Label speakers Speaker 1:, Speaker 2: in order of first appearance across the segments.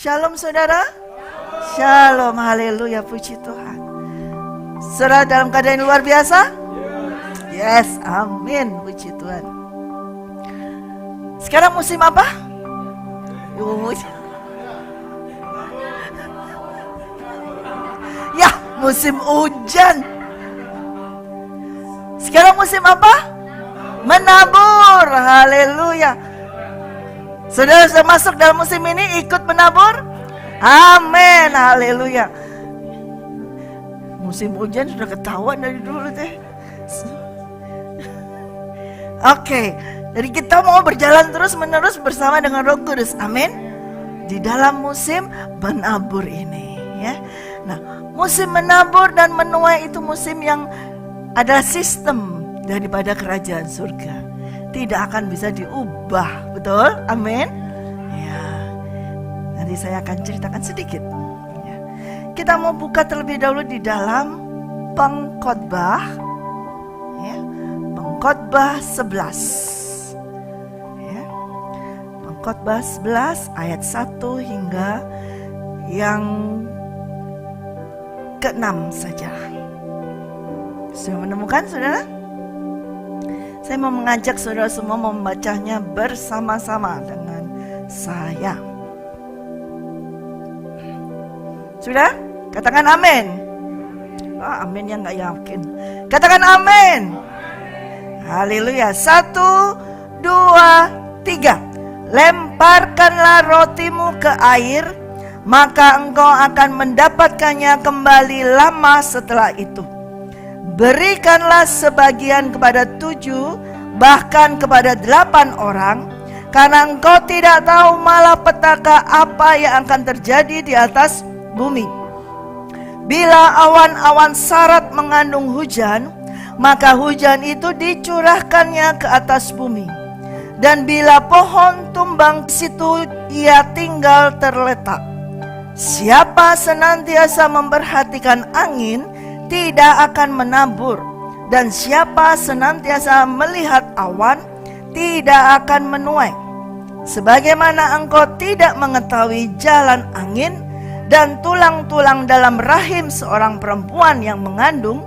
Speaker 1: Shalom saudara. Shalom, haleluya, puji Tuhan. Saudara dalam keadaan yang luar biasa? Yes, amin, puji Tuhan. Sekarang musim apa? Ya, musim hujan. Sekarang musim apa? Menabur, haleluya. Saudara sudah masuk dalam musim ini, ikut menabur? Amin, haleluya. Musim hujan sudah ketahuan dari dulu deh. Oke, jadi kita mau berjalan terus menerus bersama dengan Roh Kudus, amin. Di dalam musim menabur ini, ya. Nah, musim menabur dan menuai itu musim yang adalah sistem daripada kerajaan surga. Tidak akan bisa diubah, betul? Amin. Ya, nanti saya akan ceritakan sedikit. Ya. Kita mau buka terlebih dahulu di dalam Pengkhotbah, ya, Pengkhotbah 11. Ya. Pengkhotbah 11 ayat 1 hingga yang ke-6 saja. Sudah menemukan, saudara? Saya mau mengajak saudara semua membacanya bersama-sama dengan saya. Sudah? Katakan amin. Amin yang gak yakin. Katakan amin. Haleluya. 1, 2, 3. Lemparkanlah rotimu ke air, maka engkau akan mendapatkannya kembali lama setelah itu. Berikanlah sebagian kepada 7, bahkan kepada 8 orang, karena engkau tidak tahu malapetaka apa yang akan terjadi di atas bumi. Bila awan-awan sarat mengandung hujan, maka hujan itu dicurahkannya ke atas bumi. Dan bila pohon tumbang situ ia tinggal terletak. Siapa senantiasa memperhatikan angin tidak akan menabur, dan siapa senantiasa melihat awan tidak akan menuai. Sebagaimana engkau tidak mengetahui jalan angin dan tulang-tulang dalam rahim seorang perempuan yang mengandung,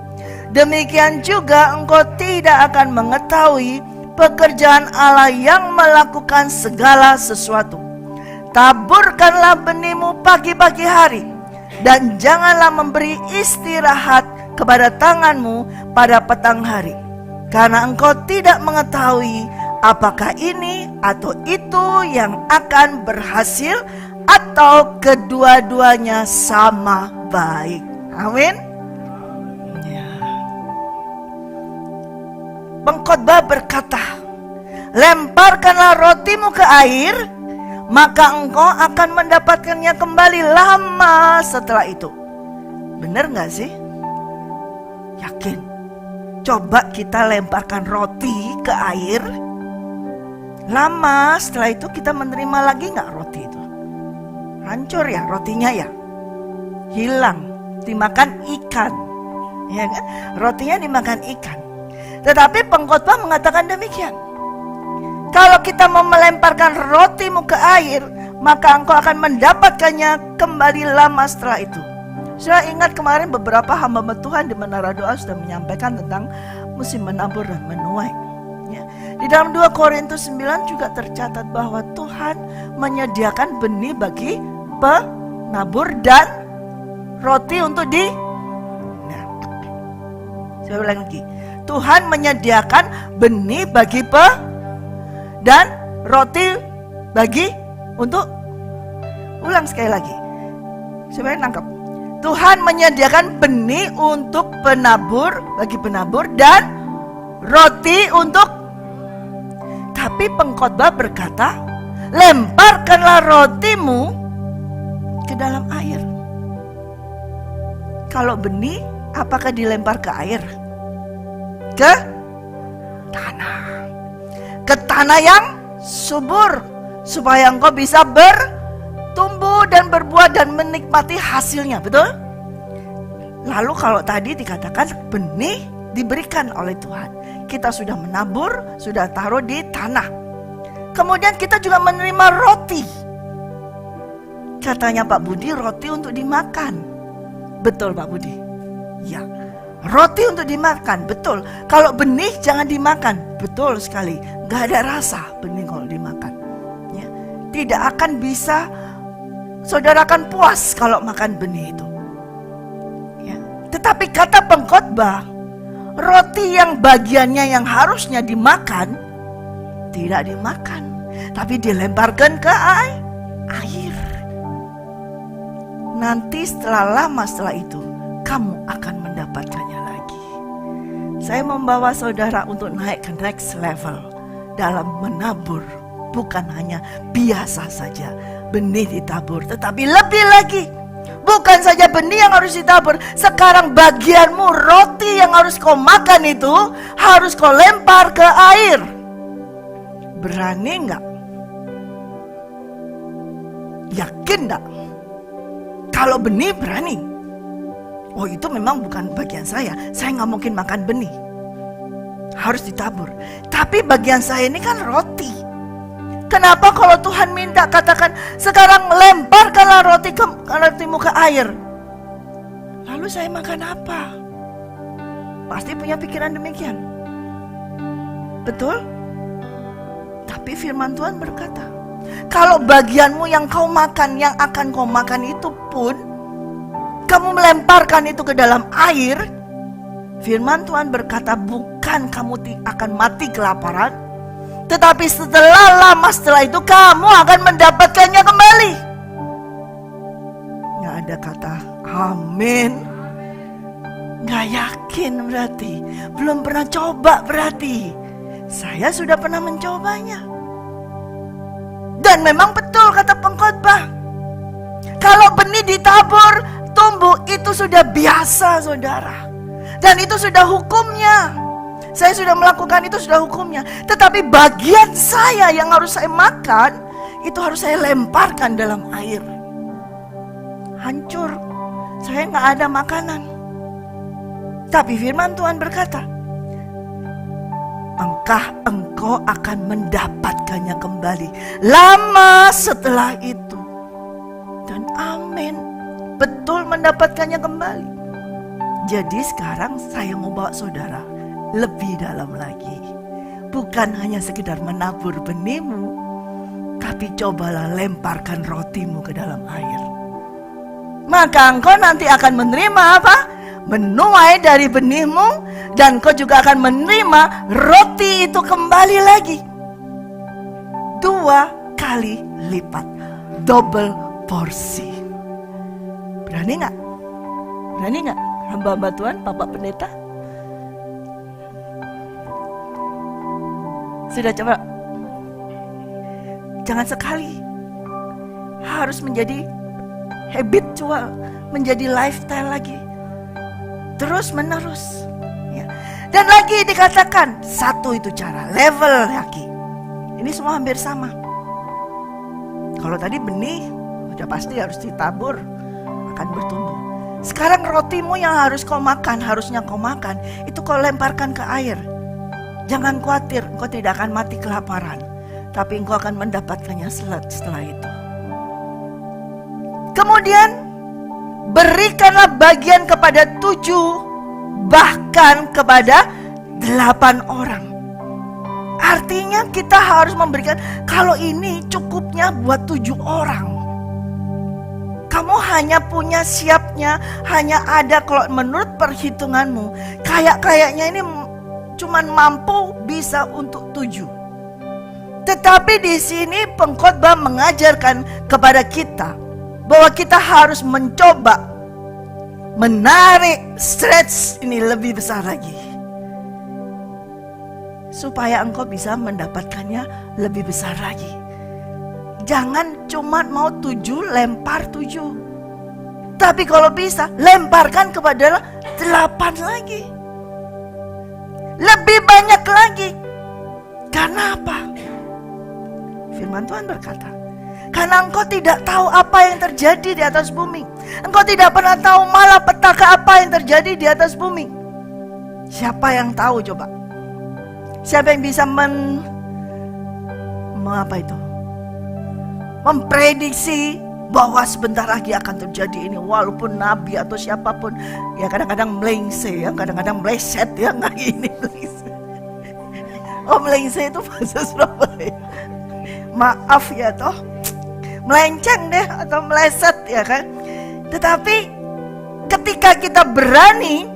Speaker 1: demikian juga engkau tidak akan mengetahui pekerjaan Allah yang melakukan segala sesuatu. Taburkanlah benihmu pagi-pagi hari, dan janganlah memberi istirahat kepada tanganmu pada petang hari, karena engkau tidak mengetahui apakah ini atau itu yang akan berhasil, atau kedua-duanya sama baik. Amin. Ya. Pengkhotbah berkata, lemparkanlah rotimu ke air, maka engkau akan mendapatkannya kembali lama setelah itu. Benar gak sih? Yakin? Coba kita lemparkan roti ke air, lama setelah itu kita menerima lagi gak roti itu? Hancur ya rotinya ya? Hilang, dimakan ikan, ya kan? Rotinya dimakan ikan. Tetapi pengkhotbah mengatakan demikian. Kalau kita mau melemparkan rotimu ke air, maka engkau akan mendapatkannya kembali lama setelah itu. Saya ingat kemarin beberapa hamba Tuhan di Menara Doa sudah menyampaikan tentang musim menabur dan menuai. Ya. Di dalam 2 Korintus 9 juga tercatat bahwa Tuhan menyediakan benih bagi penabur dan roti untuk di. Nah, saya ulang lagi. Tuhan menyediakan benih bagi dan roti bagi untuk. Ulang sekali lagi. Supaya nangkap. Tuhan menyediakan benih untuk penabur, bagi penabur, dan roti untuk. Tapi pengkhotbah berkata, lemparkanlah rotimu ke dalam air. Kalau benih, apakah dilempar ke air? Ke tanah. Ke tanah yang subur, supaya engkau bisa bertumbuh dan berbuah dan menikmati hasilnya, betul? Lalu kalau tadi dikatakan benih diberikan oleh Tuhan, kita sudah menabur, sudah taruh di tanah. Kemudian kita juga menerima roti. katanya Pak Budi, roti untuk dimakan. Betul Pak Budi? Ya, roti untuk dimakan, betul. Kalau benih jangan dimakan, betul sekali. Gak ada rasa benih kalau dimakan. Ya. Tidak akan bisa, saudara akan puas kalau makan benih itu. Ya. Tetapi kata pengkhotbah, roti yang bagiannya yang harusnya dimakan, tidak dimakan, tapi dilemparkan ke air. Nanti setelah itu, kamu akan mendapatkannya lagi. Saya membawa saudara untuk naik ke next level dalam menabur. Bukan hanya biasa saja benih ditabur, tetapi lebih lagi. Bukan saja benih yang harus ditabur, sekarang bagianmu, roti yang harus kau makan itu harus kau lempar ke air. Berani enggak? Yakin enggak? Kalau benih berani. Oh, itu memang bukan bagian saya nggak mungkin makan benih, harus ditabur. Tapi bagian saya ini kan roti. Kenapa kalau Tuhan minta, katakan sekarang lemparkanlah rotimu ke air, lalu saya makan apa? Pasti punya pikiran demikian, betul? Tapi firman Tuhan berkata, kalau bagianmu yang kau makan, yang akan kau makan itu pun kamu melemparkan itu ke dalam air, firman Tuhan berkata bukan kamu akan mati kelaparan, tetapi setelah itu kamu akan mendapatkannya kembali. Gak ada kata amin. Gak yakin berarti, belum pernah coba berarti. Saya sudah pernah mencobanya. Dan memang betul kata pengkhotbah, kalau benih ditabur, tumbuh, itu sudah biasa saudara. Dan itu sudah hukumnya. Saya sudah melakukan itu, sudah hukumnya. Tetapi bagian saya yang harus saya makan, itu harus saya lemparkan dalam air. Hancur, saya gak ada makanan. Tapi firman Tuhan berkata, engkau akan mendapatkannya kembali lama setelah itu. Dan amin, betul mendapatkannya kembali. Jadi sekarang saya mau bawa saudara lebih dalam lagi. Bukan hanya sekedar menabur benihmu, tapi cobalah lemparkan rotimu ke dalam air. Maka engkau nanti akan menerima apa? Menuai dari benihmu, dan kau juga akan menerima roti itu kembali lagi 2 kali lipat, double porsi. Berani gak? Berani gak hamba-hamba Tuhan, Bapak Pendeta? Sudah coba? Jangan sekali, harus menjadi habitual, menjadi lifestyle lagi, terus menerus ya. Dan lagi dikatakan, satu itu cara, level lagi. Ini semua hampir sama. Kalau tadi benih sudah pasti harus ditabur, akan bertumbuh. Sekarang rotimu yang harus kau makan, harusnya kau makan, itu kau lemparkan ke air. Jangan khawatir, engkau tidak akan mati kelaparan, tapi engkau akan mendapatkannya setelah itu. Kemudian berikanlah bagian kepada 7, bahkan kepada 8 orang. Artinya kita harus memberikan, kalau ini cukupnya buat 7 orang. Kamu hanya punya siapnya, hanya ada, kalau menurut perhitunganmu, kayaknya ini cuman mampu bisa untuk 7. Tetapi di sini pengkhotbah mengajarkan kepada kita bahwa kita harus mencoba menarik stretch ini lebih besar lagi, supaya engkau bisa mendapatkannya lebih besar lagi. Jangan cuma mau 7, lempar 7. Tapi kalau bisa, lemparkan kepada 8 lagi. Lebih banyak lagi. Karena apa? Firman Tuhan berkata, karena engkau tidak tahu apa yang terjadi di atas bumi. Engkau tidak pernah tahu malapetaka apa yang terjadi di atas bumi. Siapa yang tahu coba? Siapa yang bisa memprediksi bahwa sebentar lagi akan terjadi ini, walaupun nabi atau siapapun ya kadang-kadang melengse ya, kadang-kadang meleset ya, nggak ini melengse. Oh melengse itu bahasa Surabaya. Maaf ya toh, melenceng deh atau meleset ya kan. Tetapi ketika kita berani,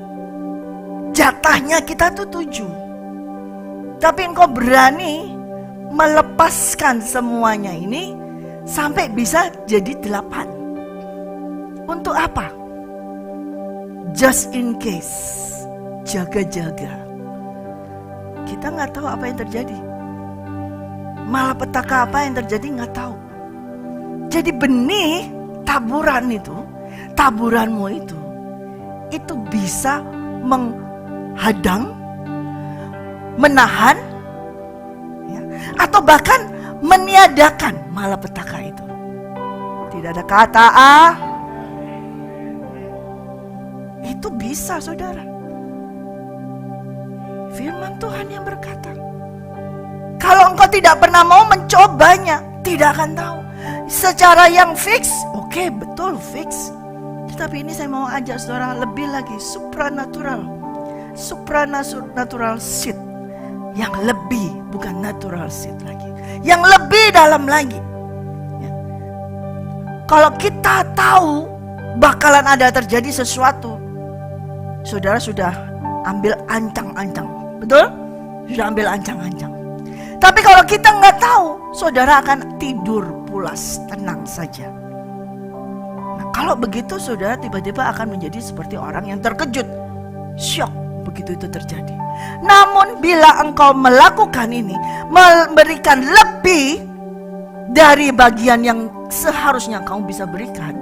Speaker 1: jatahnya kita tuh 7. Tapi engkau berani melepaskan semuanya ini sampai bisa jadi 8. Untuk apa? Just in case, jaga-jaga. Kita nggak tahu apa yang terjadi. Malapetaka apa yang terjadi nggak tahu. Jadi benih taburan itu, taburanmu itu bisa menghadang, menahan, ya, atau bahkan meniadakan malapetaka itu. Tidak ada kata itu bisa, saudara. Firman Tuhan yang berkata, kalau engkau tidak pernah mau mencobanya, tidak akan tahu. Secara yang fix, oke, betul fix. Tetapi ini saya mau ajak saudara lebih lagi supranatural seed, yang lebih, bukan natural seed lagi, yang lebih dalam lagi ya. Kalau kita tahu bakalan ada terjadi sesuatu, saudara sudah ambil ancang-ancang, betul? Sudah ambil ancang-ancang. Tapi kalau kita nggak tahu, saudara akan tidur pulas, tenang saja. Nah, kalau begitu saudara tiba-tiba akan menjadi seperti orang yang terkejut, syok begitu itu terjadi. Namun bila engkau melakukan ini, memberikan lebih dari bagian yang seharusnya kamu bisa berikan,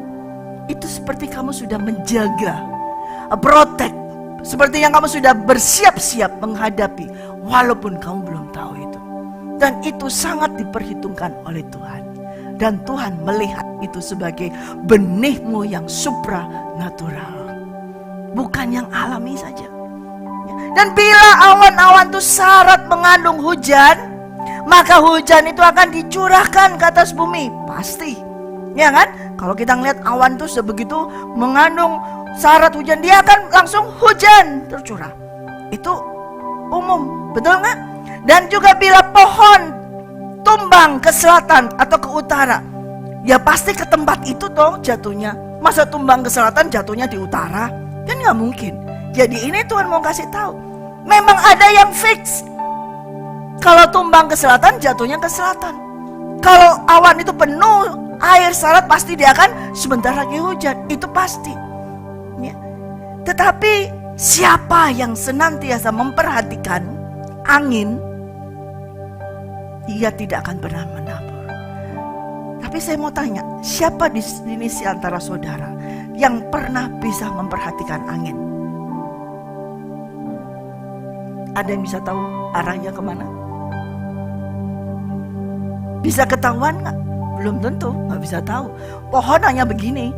Speaker 1: itu seperti kamu sudah menjaga, protect, seperti yang kamu sudah bersiap-siap menghadapi, walaupun kamu belum tahu itu. Dan itu sangat diperhitungkan oleh Tuhan. Dan Tuhan melihat itu sebagai benihmu yang supranatural, bukan yang alami saja. Dan bila awan-awan itu syarat mengandung hujan, maka hujan itu akan dicurahkan ke atas bumi. Pasti, ya kan? Kalau kita ngeliat awan itu sebegitu mengandung syarat hujan, dia akan langsung hujan tercurah. Itu umum, betul nggak? Dan juga bila pohon tumbang ke selatan atau ke utara, ya pasti ke tempat itu toh jatuhnya. Masa tumbang ke selatan jatuhnya di utara? Kan nggak mungkin. Jadi ini Tuhan mau kasih tahu, memang ada yang fix. Kalau tumbang ke selatan, jatuhnya ke selatan. Kalau awan itu penuh air syarat, pasti dia akan sebentar lagi hujan. Itu pasti ya. Tetapi siapa yang senantiasa memperhatikan angin, ia tidak akan pernah menabur. Tapi saya mau tanya, siapa di sini antara saudara yang pernah bisa memperhatikan angin? Ada yang bisa tahu arahnya kemana? Bisa ketahuan nggak? Belum tentu, nggak bisa tahu. Pohon hanya begini.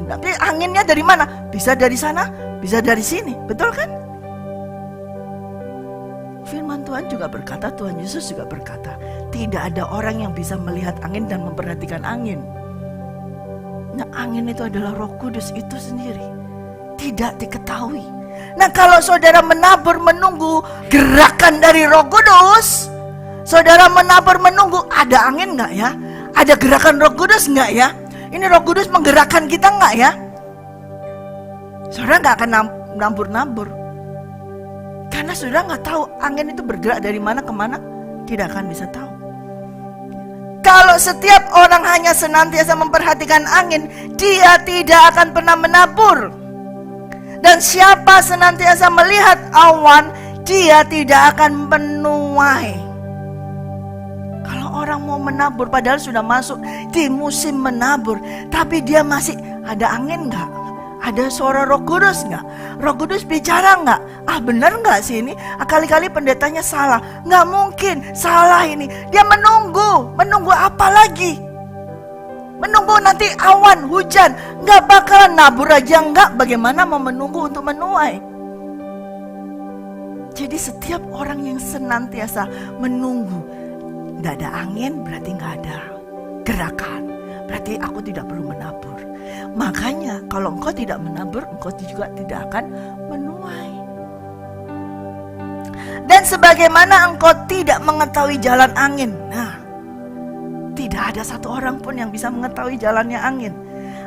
Speaker 1: Tapi anginnya dari mana? Bisa dari sana, bisa dari sini, betul kan? Firman Tuhan juga berkata, Tuhan Yesus juga berkata, tidak ada orang yang bisa melihat angin dan memperhatikan angin. Nah, angin itu adalah Roh Kudus itu sendiri, tidak diketahui. Nah, kalau saudara menabur menunggu gerakan dari Roh Kudus, saudara menabur menunggu, ada angin nggak ya? Ada gerakan Roh Kudus nggak ya? Ini Roh Kudus menggerakkan kita nggak ya? Saudara nggak akan nabur-nabur, karena saudara nggak tahu angin itu bergerak dari mana kemana, tidak akan bisa tahu. Kalau setiap orang hanya senantiasa memperhatikan angin, dia tidak akan pernah menabur. Dan siapa senantiasa melihat awan, dia tidak akan menuai. Kalau orang mau menabur, padahal sudah masuk di musim menabur, tapi dia masih ada angin nggak? Ada suara Roh Kudus nggak? Roh Kudus bicara nggak? Benar nggak sih ini? Kali-kali pendetanya salah. Nggak mungkin salah ini. Dia menunggu apa lagi? Menunggu nanti awan, hujan. Nggak bakalan nabur aja nggak. Bagaimana mau menunggu untuk menuai? Jadi setiap orang yang senantiasa menunggu, nggak ada angin berarti nggak ada gerakan. berarti aku tidak perlu menabur. Makanya kalau engkau tidak menabur, engkau juga tidak akan menuai. Dan sebagaimana engkau tidak mengetahui jalan angin. Nah, tidak ada satu orang pun yang bisa mengetahui jalannya angin.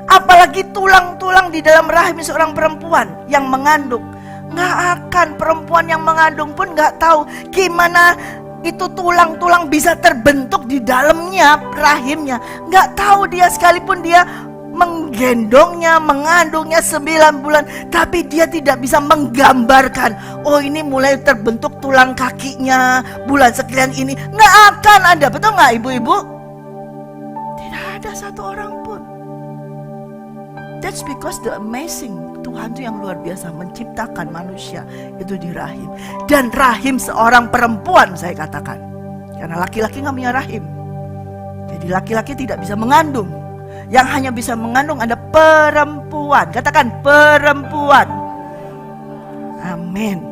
Speaker 1: Apalagi tulang-tulang di dalam rahim seorang perempuan yang mengandung. Nggak akan, perempuan yang mengandung pun nggak tahu gimana itu tulang-tulang bisa terbentuk di dalamnya, rahimnya. Nggak tahu dia, sekalipun dia menggendongnya, mengandungnya 9 bulan, tapi dia tidak bisa menggambarkan, oh ini mulai terbentuk tulang kakinya bulan sekian ini. Nggak akan ada, betul nggak ibu-ibu? Tidak ada satu orang pun. That's because the amazing, Tuhan itu yang luar biasa menciptakan manusia itu di rahim. Dan rahim seorang perempuan, saya katakan, karena laki-laki nggak punya rahim. Jadi laki-laki tidak bisa mengandung. Yang hanya bisa mengandung ada perempuan. Katakan perempuan. Amin.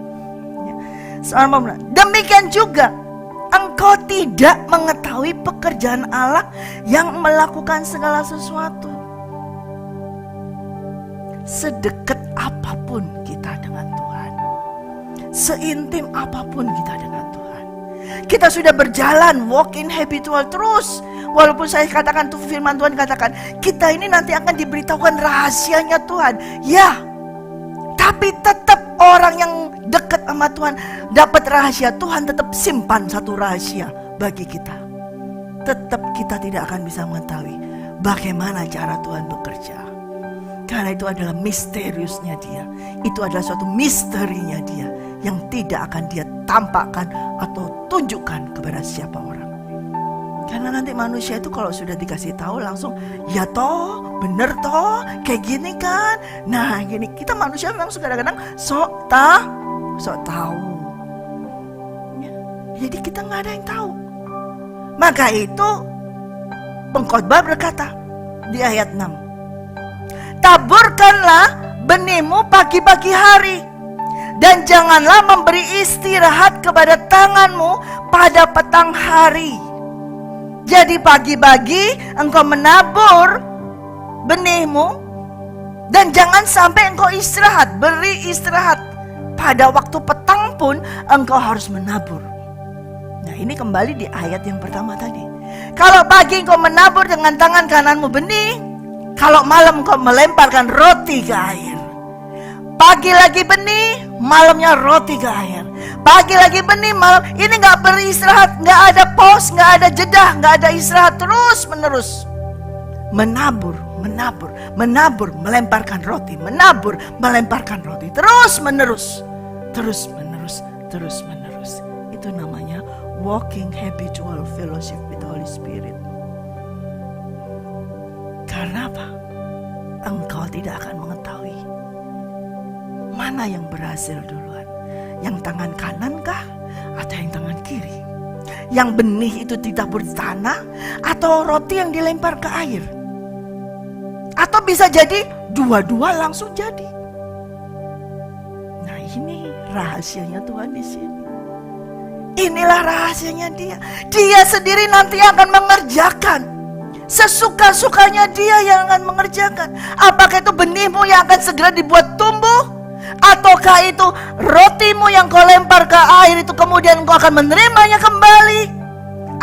Speaker 1: Seorang perempuan. Demikian juga engkau tidak mengetahui pekerjaan Allah yang melakukan segala sesuatu. Sedekat apapun kita dengan Tuhan, seintim apapun kita dengan Tuhan, kita sudah berjalan walk in habitual terus. Walaupun saya katakan tuh, firman Tuhan katakan kita ini nanti akan diberitahukan rahasianya Tuhan, ya, tapi tetap orang yang dekat sama Tuhan dapat rahasia, Tuhan tetap simpan satu rahasia bagi kita. Tetap kita tidak akan bisa mengetahui bagaimana cara Tuhan bekerja, karena itu adalah misteriusnya dia. Itu adalah suatu misterinya dia yang tidak akan dia tampakkan atau tunjukkan kepada siapa orang. Karena nanti manusia itu kalau sudah dikasih tahu langsung, ya toh, bener toh, kayak gini kan. Nah gini, kita manusia memang kadang-kadang sok tahu. Ya, jadi kita nggak ada yang tahu. Maka itu pengkhotbah berkata di ayat 6, taburkanlah benihmu pagi-pagi hari, dan janganlah memberi istirahat kepada tanganmu pada petang hari. Jadi pagi-pagi engkau menabur benihmu, dan jangan sampai engkau istirahat, beri istirahat. Pada waktu petang pun engkau harus menabur. Nah ini kembali di ayat yang pertama tadi. Kalau pagi engkau menabur dengan tangan kananmu benih, kalau malam engkau melemparkan roti ke air. Pagi lagi benih, malamnya roti ke air. Pagi lagi benih, malam. Ini gak beristirahat, gak ada pause, gak ada jeda, gak ada istirahat, terus menerus. Menabur, melemparkan roti. Menabur, melemparkan roti. Terus menerus. Itu namanya walking habitual fellowship with the Holy Spirit. Karena apa? Engkau tidak akan mengetahui mana yang berhasil duluan, yang tangan kanan kah atau yang tangan kiri, yang benih itu ditabur di tanah atau roti yang dilempar ke air, atau bisa jadi dua-dua langsung jadi. Nah ini rahasianya Tuhan di sini. Inilah rahasianya dia. Dia sendiri nanti akan mengerjakan. Sesuka-sukanya dia yang akan mengerjakan. Apakah itu benihmu yang akan segera dibuat tumbuh, ataukah itu rotimu yang kau lempar ke air itu kemudian engkau akan menerimanya kembali,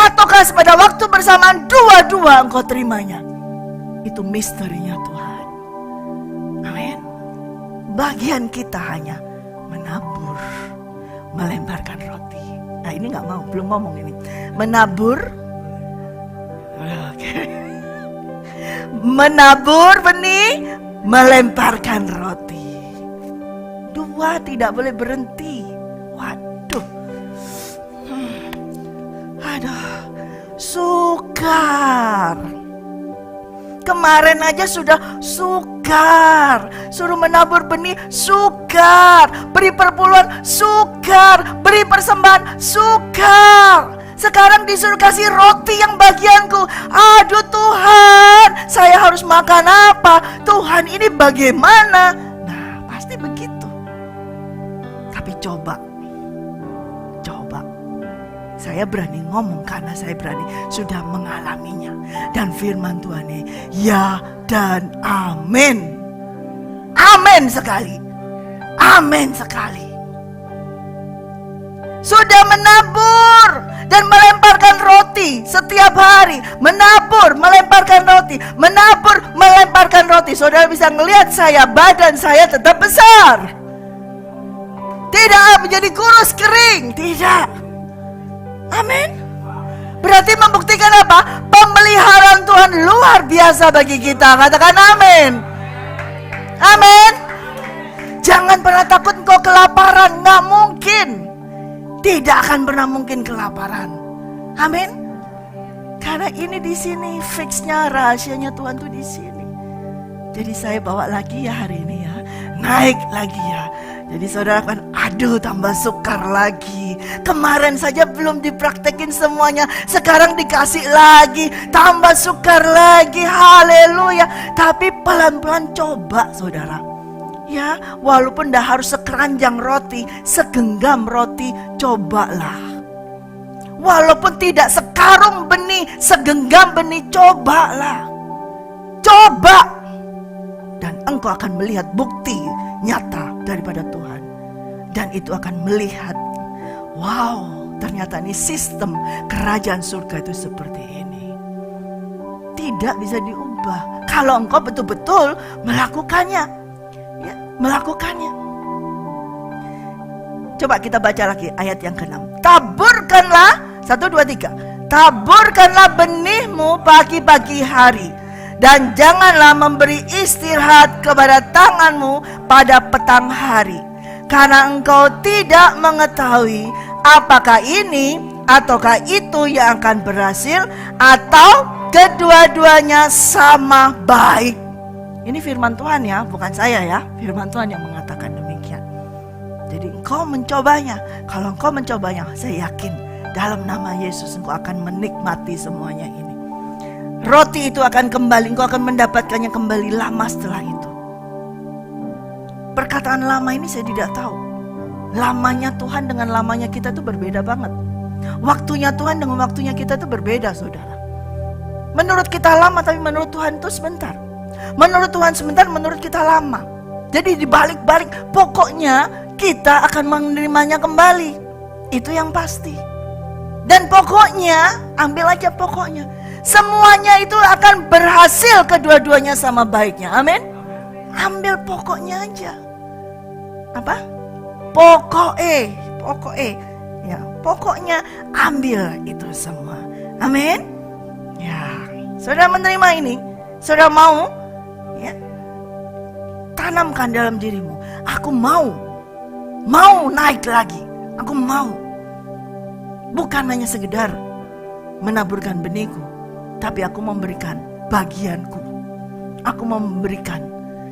Speaker 1: ataukah pada waktu bersamaan dua-dua engkau terimanya. Itu misterinya Tuhan. Amin. Bagian kita hanya menabur, melemparkan roti. Nah ini belum ngomong ini. Menabur, menabur benih, melemparkan roti. Dua tidak boleh berhenti. Waduh, aduh, sukar. Kemarin aja sudah sukar. Suruh menabur benih, sukar. Beri perpuluhan, sukar. Beri persembahan, sukar. Sekarang disuruh kasih roti yang bagianku. Aduh Tuhan, saya harus makan apa? Tuhan ini bagaimana? Nah pasti begitu. Tapi coba. Saya berani ngomong karena saya berani sudah mengalaminya. Dan firman Tuhan ini ya dan amin. Amin sekali. Amin sekali. Sudah menabur dan melemparkan roti setiap hari. Menabur, melemparkan roti. Menabur, melemparkan roti. Saudara bisa melihat saya, badan saya tetap besar. Tidak menjadi kurus kering. Tidak. Amin. Berarti membuktikan apa? Pemeliharaan Tuhan luar biasa bagi kita. Katakan amin. Amin. Jangan pernah takut engkau kelaparan. Nggak mungkin. Tidak akan pernah mungkin kelaparan. Amin. Karena ini di sini fixnya, rahasianya Tuhan tuh di sini. Jadi saya bawa lagi ya hari ini ya. Naik lagi ya. Jadi saudara akan aduh tambah sukar lagi. Kemarin saja belum dipraktekin semuanya. Sekarang dikasih lagi. Tambah sukar lagi. Haleluya. Tapi pelan-pelan coba saudara. Ya, walaupun dah harus sekeranjang roti, segenggam roti, cobalah. Walaupun tidak sekarung benih, segenggam benih, cobalah. Coba. Dan engkau akan melihat bukti nyata daripada Tuhan. Dan itu akan melihat, wow, ternyata ini sistem kerajaan surga itu seperti ini. Tidak bisa diubah kalau engkau betul-betul melakukannya. Ya, melakukannya. Coba kita baca lagi ayat yang ke-6. Taburkanlah, 1, 2, 3. Taburkanlah benihmu pagi-pagi hari. Dan janganlah memberi istirahat kepada tanganmu pada petang hari. Karena engkau tidak mengetahui apakah ini ataukah itu yang akan berhasil, atau kedua-duanya sama baik. Ini firman Tuhan ya, bukan saya ya. Firman Tuhan yang mengatakan demikian. Jadi engkau mencobanya. Kalau engkau mencobanya, saya yakin dalam nama Yesus engkau akan menikmati semuanya ini. Roti itu akan kembali, engkau akan mendapatkannya kembali lama setelah itu. Perkataan lama ini saya tidak tahu. Lamanya Tuhan dengan lamanya kita itu berbeda banget. Waktunya Tuhan dengan waktunya kita itu berbeda saudara. Menurut kita lama, tapi menurut Tuhan itu sebentar. Menurut Tuhan sebentar, menurut kita lama. Jadi dibalik-balik, pokoknya kita akan menerimanya kembali. Itu yang pasti. Dan pokoknya, ambil aja pokoknya. Semuanya itu akan berhasil kedua-duanya sama baiknya. Amin. Ambil pokoknya aja. Apa? Pokoknya. Ya, pokoknya ambil itu semua. Amin. Ya, saudara menerima ini, saudara mau, ya, tanamkan dalam dirimu. Aku mau naik lagi. Aku mau. Bukan hanya sekedar menaburkan benihku, tapi aku memberikan bagianku. Aku memberikan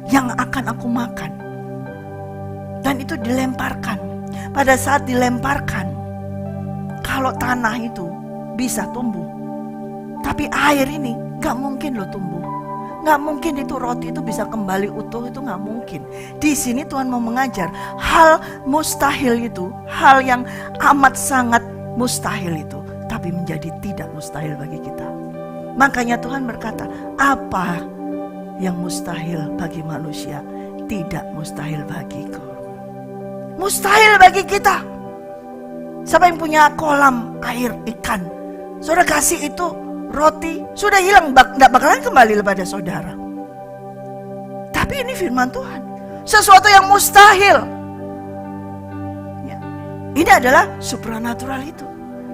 Speaker 1: yang akan aku makan. Dan itu dilemparkan. Pada saat dilemparkan, kalau tanah itu bisa tumbuh, tapi air ini gak mungkin loh tumbuh. Gak mungkin itu roti itu bisa kembali utuh, itu gak mungkin. Di sini Tuhan mau mengajar hal mustahil itu, hal yang amat sangat mustahil itu, tapi menjadi tidak mustahil bagi kita. Makanya Tuhan berkata, apa yang mustahil bagi manusia tidak mustahil bagiku. Mustahil bagi kita. Siapa yang punya kolam air ikan, saudara kasih itu roti, sudah hilang, tidak bakalan kembali kepada saudara. Tapi ini firman Tuhan, sesuatu yang mustahil ya. Ini adalah supranatural itu,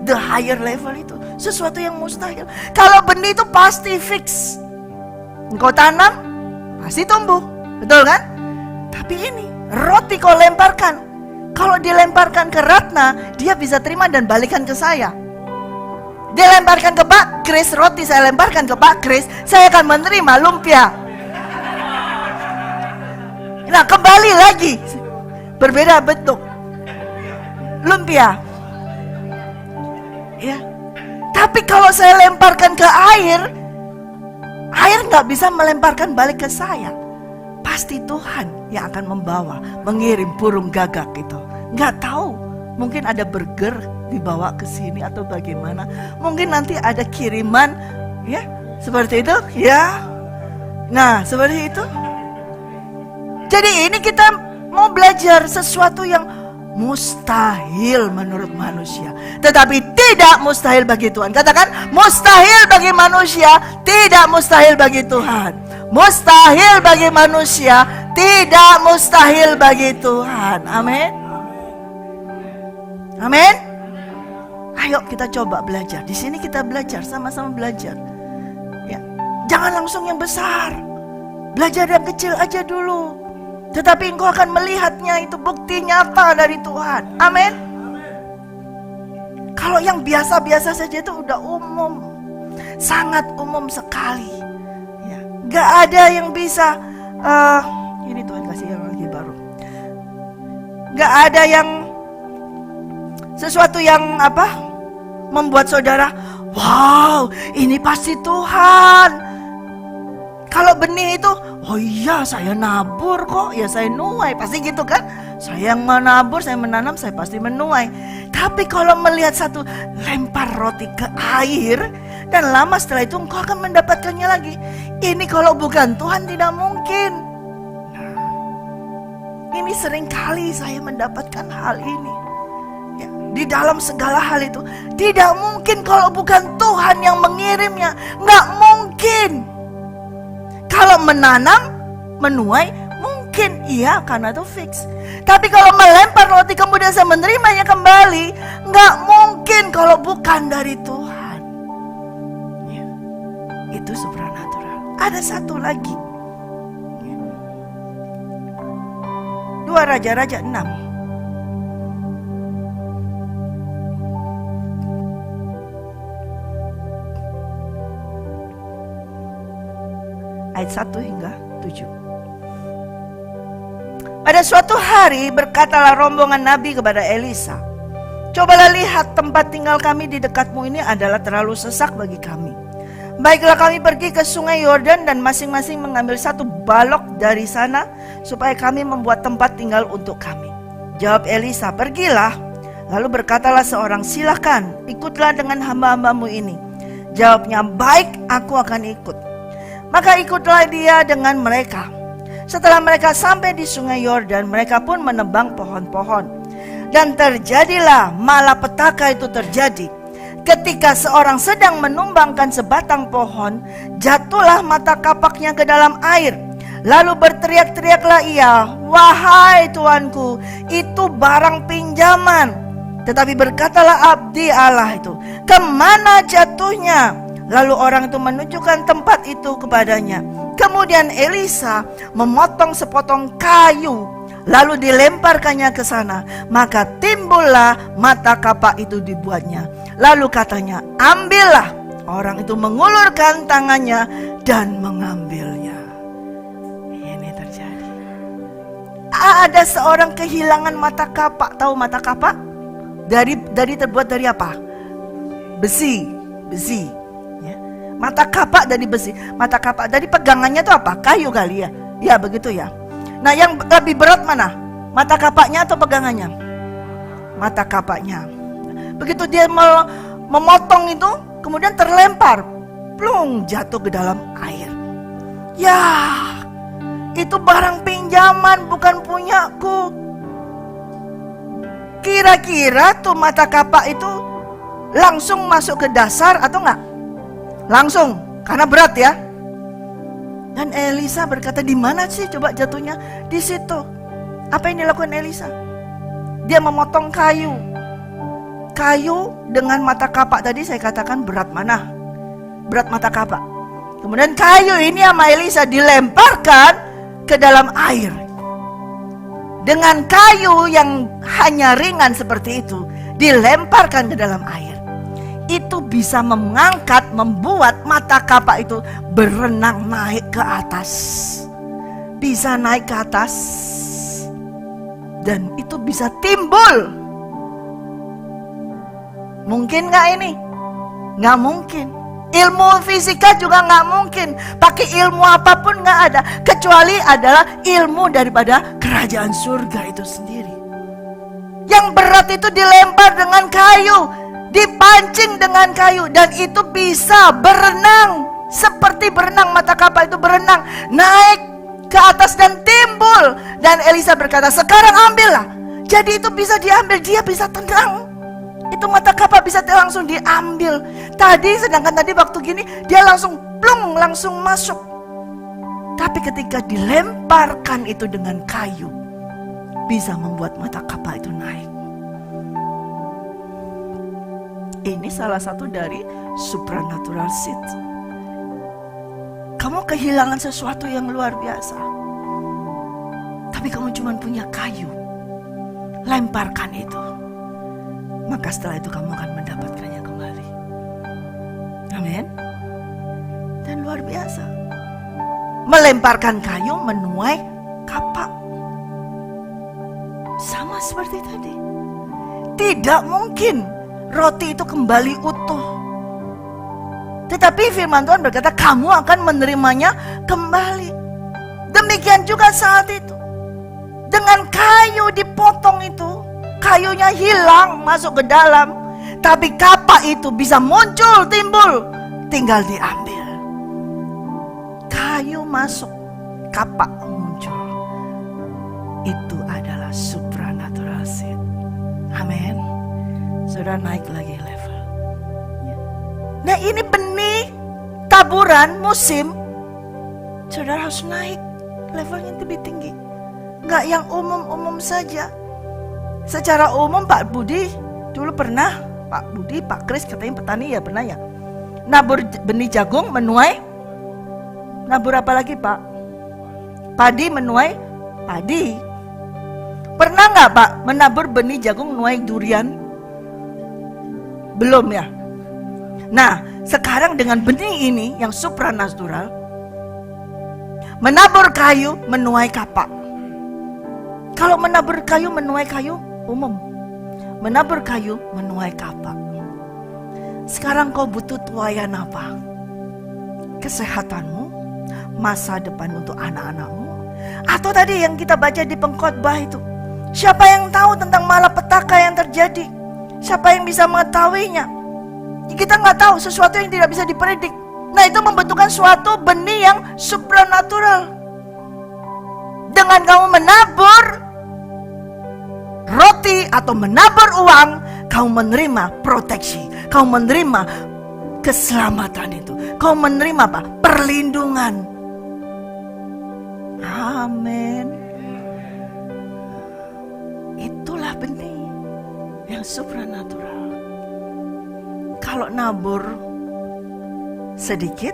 Speaker 1: the higher level itu, sesuatu yang mustahil. Kalau benih itu pasti fix, engkau tanam pasti tumbuh, betul kan? Tapi ini roti kau lemparkan, kalau dilemparkan ke Ratna, dia bisa terima dan balikan ke saya. Dia lemparkan ke Pak Kris, roti saya lemparkan ke Pak Kris, saya akan menerima lumpia. Nah, kembali lagi, berbeda bentuk, lumpia. Ya. Tapi kalau saya lemparkan ke air nggak bisa melemparkan balik ke saya. Pasti Tuhan yang akan membawa, mengirim burung gagak itu. Nggak tahu, mungkin ada burger, dibawa ke sini atau bagaimana? Mungkin nanti ada kiriman, ya, seperti itu, ya. Nah, seperti itu. Jadi ini kita mau belajar sesuatu yang mustahil menurut manusia, tetapi tidak mustahil bagi Tuhan. Katakan, mustahil bagi manusia, tidak mustahil bagi Tuhan. Mustahil bagi manusia, tidak mustahil bagi Tuhan. Amin. Amin. Ayo kita coba belajar. Di sini kita belajar, sama-sama belajar. Ya, jangan langsung yang besar. Belajar yang kecil aja dulu. Tetapi engkau akan melihatnya, itu bukti nyata dari Tuhan. Amin. Kalau yang biasa-biasa saja itu udah umum, sangat umum sekali. Ya, gak ada yang bisa. Ini Tuhan kasih yang lagi baru. Gak ada yang sesuatu yang membuat saudara, wow, ini pasti Tuhan. Kalau benih itu, oh iya saya nabur kok, ya saya nuai, pasti gitu kan? Saya yang menabur, saya menanam, saya pasti menuai. Tapi kalau melihat satu lempar roti ke air, dan lama setelah itu engkau akan mendapatkannya lagi. Ini kalau bukan Tuhan tidak mungkin. Nah, ini sering kali saya mendapatkan hal ini. Ya, di dalam segala hal itu, tidak mungkin kalau bukan Tuhan yang mengirimnya. Nggak mungkin. Kalau menanam, menuai, mungkin iya karena itu fix. Tapi kalau melempar roti kemudian saya menerimanya kembali, nggak mungkin kalau bukan dari Tuhan. Ya, itu supranatural. Ada satu lagi. Ya. 2 Raja-Raja 6. Ayat 1 hingga 7. Pada suatu hari berkatalah rombongan Nabi kepada Elisa, cobalah lihat, tempat tinggal kami di dekatmu ini adalah terlalu sesak bagi kami. Baiklah kami pergi ke sungai Yordan dan masing-masing mengambil 1 balok dari sana supaya kami membuat tempat tinggal untuk kami. Jawab Elisa, pergilah. Lalu berkatalah seorang, silakan ikutlah dengan hamba-hambamu ini. Jawabnya, baik, aku akan ikut. Maka ikutlah dia dengan mereka. Setelah mereka sampai di sungai Yordan, mereka pun menebang pohon-pohon. Dan terjadilah malapetaka itu terjadi. Ketika seorang sedang menumbangkan sebatang pohon, jatuhlah mata kapaknya ke dalam air. Lalu berteriak-teriaklah ia, wahai tuanku, itu barang pinjaman. Tetapi berkatalah abdi Allah itu, kemana jatuhnya? Lalu orang itu menunjukkan tempat itu kepadanya. Kemudian Elisa memotong sepotong kayu, lalu dilemparkannya ke sana. Maka timbullah mata kapak itu dibuatnya. Lalu katanya, ambillah. Orang itu mengulurkan tangannya dan mengambilnya. Ini terjadi. Ada seorang kehilangan mata kapak. Tahu mata kapak? Dari terbuat dari apa? Besi. Mata kapak dari besi. Mata kapak dari pegangannya itu apa? Kayu kali ya. Ya begitu ya. Nah yang lebih berat mana? Mata kapaknya atau pegangannya? Mata kapaknya. Begitu dia memotong itu, kemudian terlempar, plung, jatuh ke dalam air. Ya, itu barang pinjaman, bukan punyaku. Kira-kira tuh mata kapak itu langsung masuk ke dasar atau enggak? Langsung, karena berat ya. Dan Elisa berkata, di mana sih coba jatuhnya? Di situ. Apa yang dilakukan Elisa? Dia memotong kayu. Kayu dengan mata kapak tadi saya katakan berat mana? Berat mata kapak. Kemudian kayu ini sama Elisa dilemparkan ke dalam air. Dengan kayu yang hanya ringan seperti itu, dilemparkan ke dalam air. Itu bisa mengangkat, membuat mata kapak itu berenang naik ke atas. Bisa naik ke atas. Dan itu bisa timbul. Mungkin gak ini? Gak mungkin. Ilmu fisika juga gak mungkin. Pakai ilmu apapun gak ada. Kecuali adalah ilmu daripada kerajaan surga itu sendiri. Yang berat itu dilempar dengan kayu, dipancing dengan kayu, dan itu bisa berenang. Seperti berenang, mata kapal itu berenang, naik ke atas dan timbul. Dan Elisa berkata, sekarang ambillah. Jadi itu bisa diambil, dia bisa tenang. Itu mata kapal bisa langsung diambil. Sedangkan tadi waktu gini, dia langsung plung, langsung masuk. Tapi ketika dilemparkan itu dengan kayu, bisa membuat mata kapal itu naik. Ini salah satu dari supernatural seed. Kamu kehilangan sesuatu yang luar biasa, tapi kamu cuma punya kayu. Lemparkan itu, maka setelah itu kamu akan mendapatkannya kembali. Amin. Dan luar biasa, melemparkan kayu menuai kapak. Sama seperti tadi, tidak mungkin roti itu kembali utuh. Tetapi firman Tuhan berkata, kamu akan menerimanya kembali. Demikian juga saat itu, dengan kayu dipotong itu, kayunya hilang masuk ke dalam, tapi kapak itu bisa muncul, timbul, tinggal diambil. Kayu masuk, kapak muncul. Itu adalah supernatural seed. Amin. Saudara naik lagi level. Nah, ini benih taburan musim. Saudara harus naik levelnya lebih tinggi. Enggak yang umum-umum saja. Secara umum Pak Budi dulu pernah, Pak Budi, Pak Kris katanya petani ya, pernah ya, nabur benih jagung menuai. Nabur apa lagi Pak? Padi menuai padi. Pernah nggak Pak menabur benih jagung menuai durian? Belum ya. Nah, sekarang dengan benih ini yang supranatural, menabur kayu menuai kapak. Kalau menabur kayu menuai kayu umum, menabur kayu menuai kapak. Sekarang kau butuh tuaian apa? Kesehatanmu, masa depan untuk anak-anakmu, atau tadi yang kita baca di pengkhotbah itu, siapa yang tahu tentang malapetaka yang terjadi? Siapa yang bisa mengetahuinya? Kita nggak tahu, sesuatu yang tidak bisa dipredik. Nah, itu membutuhkan suatu benih yang supranatural. Dengan kamu menabur roti atau menabur uang, kamu menerima proteksi, kamu menerima keselamatan itu, kamu menerima apa? Perlindungan. Amin. Itulah benih yang supranatural. Kalau nabur sedikit,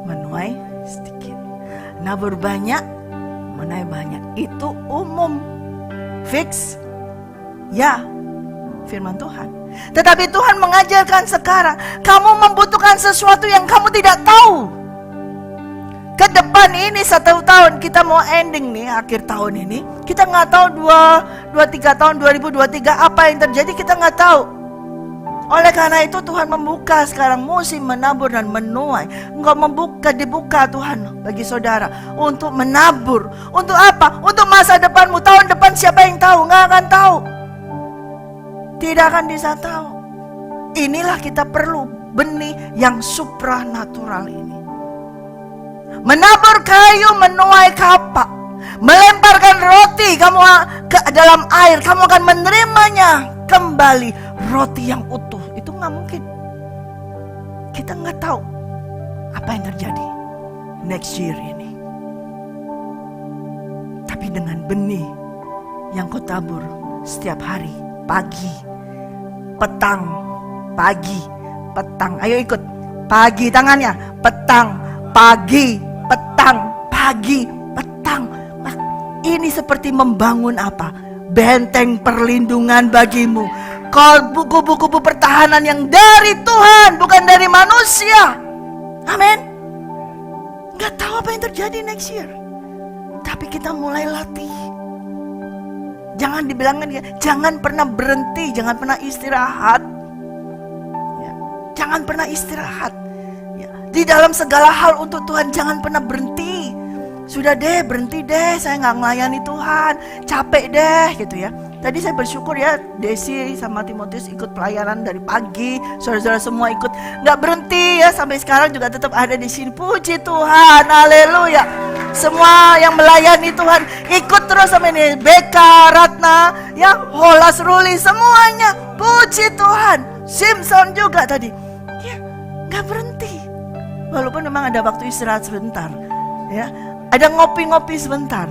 Speaker 1: menuai sedikit. Nabur banyak, menuai banyak. Itu umum, fix, ya, firman Tuhan. Tetapi Tuhan mengajarkan sekarang, kamu membutuhkan sesuatu yang kamu tidak tahu. Ke depan ini 1 tahun, kita mau ending nih, akhir tahun ini, kita nggak tahu 2-3 tahun 2023 apa yang terjadi, kita nggak tahu. Oleh karena itu Tuhan membuka sekarang musim menabur dan menuai. Engkau dibuka Tuhan bagi saudara untuk menabur. Untuk apa? Untuk masa depanmu. Tahun depan siapa yang tahu? Nggak akan tahu. Tidak akan bisa tahu. Inilah kita perlu benih yang supranatural ini. Menabur kayu menuai kapak. Melemparkan roti kamu ke dalam air, kamu akan menerimanya kembali, roti yang utuh. Itu nggak mungkin. Kita nggak tahu apa yang terjadi next year ini. Tapi dengan benih yang kau tabur setiap hari, pagi, petang, pagi, petang. Ayo ikut, pagi tangannya, petang, pagi, petang, pagi, petang. Ini seperti membangun apa? Benteng perlindungan bagimu. Buku-buku pertahanan yang dari Tuhan, bukan dari manusia. Amin. Gak tahu apa yang terjadi next year, tapi kita mulai latih. Jangan dibilangin, jangan pernah berhenti, jangan pernah istirahat. Ya, jangan pernah istirahat. Ya, di dalam segala hal untuk Tuhan jangan pernah berhenti. Sudah deh, berhenti deh, saya nggak melayani Tuhan, capek deh gitu ya. Tadi saya bersyukur ya, Desi sama Timotius ikut pelayanan dari pagi, saudara-saudara semua ikut, nggak berhenti ya, sampai sekarang juga tetap ada di sini. Puji Tuhan, haleluya. Semua yang melayani Tuhan ikut terus sama ini, Beka, Ratna, ya, Holas, Ruli, semuanya. Puji Tuhan. Simpson juga tadi, ya, nggak berhenti. Walaupun memang ada waktu istirahat sebentar, ya, ada ngopi-ngopi sebentar.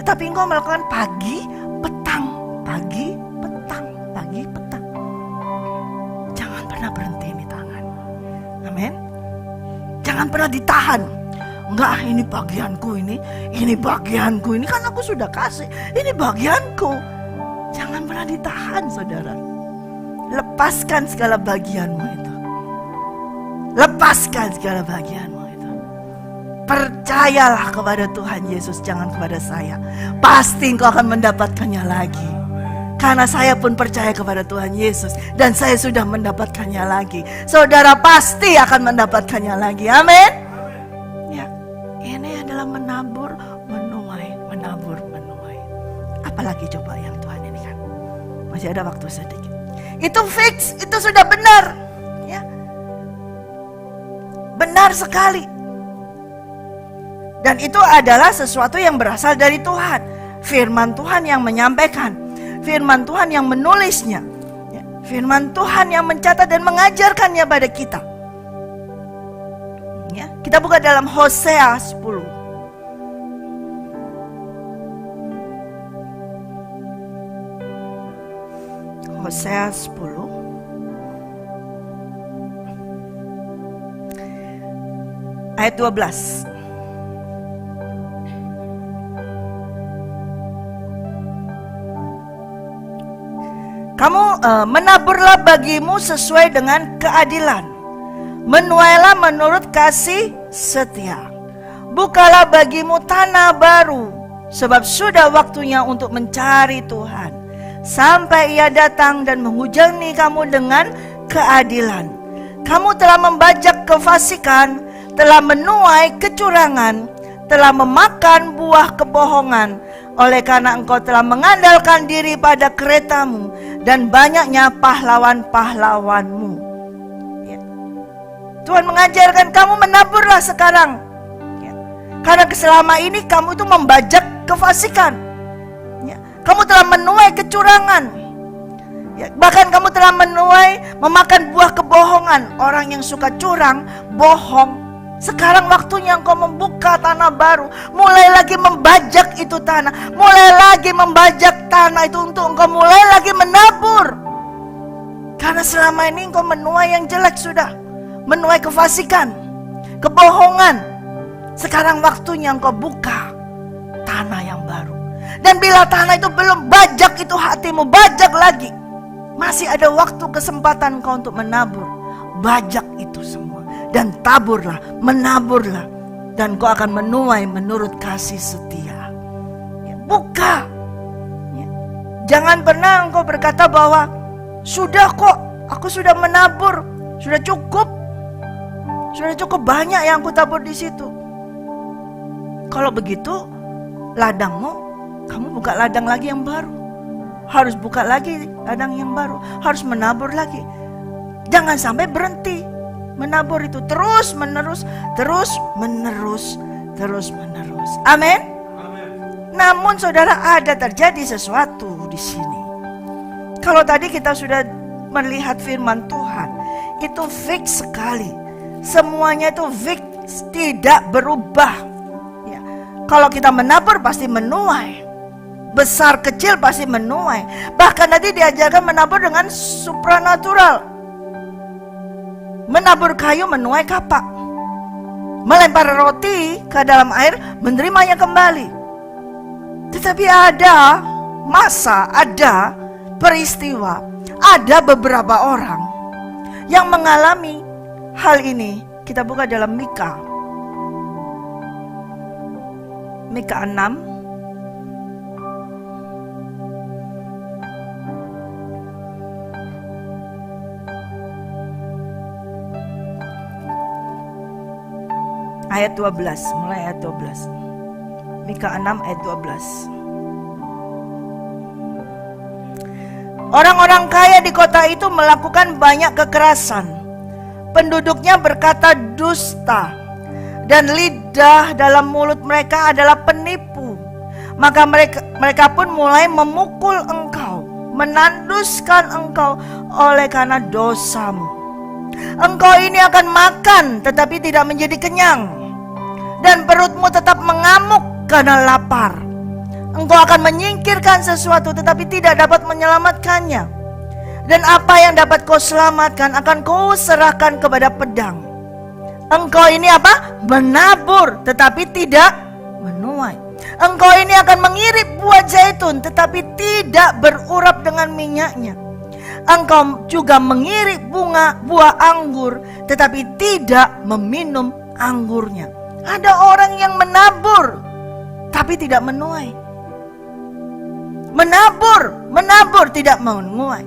Speaker 1: Tetapi engkau melakukan pagi, petang, pagi, petang, pagi, petang. Jangan pernah berhenti ini tangan. Amin. Jangan pernah ditahan. Enggak, ini bagianku, ini bagianku, ini kan aku sudah kasih, ini bagianku. Jangan pernah ditahan, saudara. Lepaskan segala bagianmu itu. Lepaskan segala bagianmu itu. Percayalah kepada Tuhan Yesus, jangan kepada saya. Pasti engkau akan mendapatkannya lagi. Karena saya pun percaya kepada Tuhan Yesus, dan saya sudah mendapatkannya lagi. Saudara pasti akan mendapatkannya lagi. Amin. Ya, ini adalah menabur, menuai, menabur, menuai. Apalagi coba yang Tuhan ini kan. Masih ada waktu sedikit. Itu fix, itu sudah benar. Ya. Benar sekali. Dan itu adalah sesuatu yang berasal dari Tuhan. Firman Tuhan yang menyampaikan, firman Tuhan yang menulisnya, firman Tuhan yang mencatat dan mengajarkannya pada kita. Ya, kita buka dalam Hosea 10. Hosea 10 ayat 12. Kamu menaburlah bagimu sesuai dengan keadilan, menuailah menurut kasih setia. Bukalah bagimu tanah baru, sebab sudah waktunya untuk mencari Tuhan, sampai Ia datang dan menghujani kamu dengan keadilan. Kamu telah membajak kefasikan, telah menuai kecurangan, telah memakan buah kebohongan, oleh karena engkau telah mengandalkan diri pada keretamu dan banyaknya pahlawan-pahlawanmu. Ya. Tuhan mengajarkan kamu menaburlah sekarang. Ya. Karena selama ini kamu itu membajak kefasikan. Ya. Kamu telah menuai kecurangan. Ya. Bahkan kamu telah menuai memakan buah kebohongan. Orang yang suka curang, bohong. Sekarang waktunya engkau membuka tanah baru. Mulai lagi membajak itu tanah. Mulai lagi membajak tanah itu untuk engkau mulai lagi menabur. Karena selama ini engkau menuai yang jelek sudah. Menuai kefasikan, kebohongan. Sekarang waktunya engkau buka tanah yang baru. Dan bila tanah itu belum, bajak itu hatimu, bajak lagi. Masih ada waktu kesempatan engkau untuk menabur. Bajak itu semua. Dan taburlah, menaburlah, dan kau akan menuai menurut kasih setia. Ya, buka. Ya. Jangan pernah engkau berkata bahwa sudah kok, aku sudah menabur, sudah cukup banyak yang aku tabur di situ. Kalau begitu, ladangmu, kamu buka ladang lagi yang baru. Harus buka lagi ladang yang baru, harus menabur lagi. Jangan sampai berhenti. Menabur itu terus menerus. Amin. Namun saudara, ada terjadi sesuatu di sini. Kalau tadi kita sudah melihat firman Tuhan, itu fix sekali. Semuanya itu fix, tidak berubah. Ya. Kalau kita menabur pasti menuai. Besar kecil pasti menuai. Bahkan tadi diajarkan menabur dengan supranatural. Menabur kayu menuai kapak. Melempar roti ke dalam air menerimanya kembali. Tetapi ada masa, ada peristiwa, ada beberapa orang yang mengalami hal ini. Kita buka dalam Mika 6 ayat 12, mulai ayat 12. Mika 6 ayat 12. Orang-orang kaya di kota itu melakukan banyak kekerasan. Penduduknya berkata dusta, dan lidah dalam mulut mereka adalah penipu. Maka mereka pun mulai memukul engkau, menanduskan engkau oleh karena dosamu. Engkau ini akan makan tetapi tidak menjadi kenyang, dan perutmu tetap mengamuk karena lapar. Engkau akan menyingkirkan sesuatu tetapi tidak dapat menyelamatkannya, dan apa yang dapat kau selamatkan akan kau serahkan kepada pedang. Engkau ini apa? Menabur tetapi tidak menuai. Engkau ini akan mengirit buah zaitun tetapi tidak berurap dengan minyaknya. Engkau juga mengirit buah anggur tetapi tidak meminum anggurnya. Ada orang yang menabur tapi tidak menuai. Menabur tidak menuai.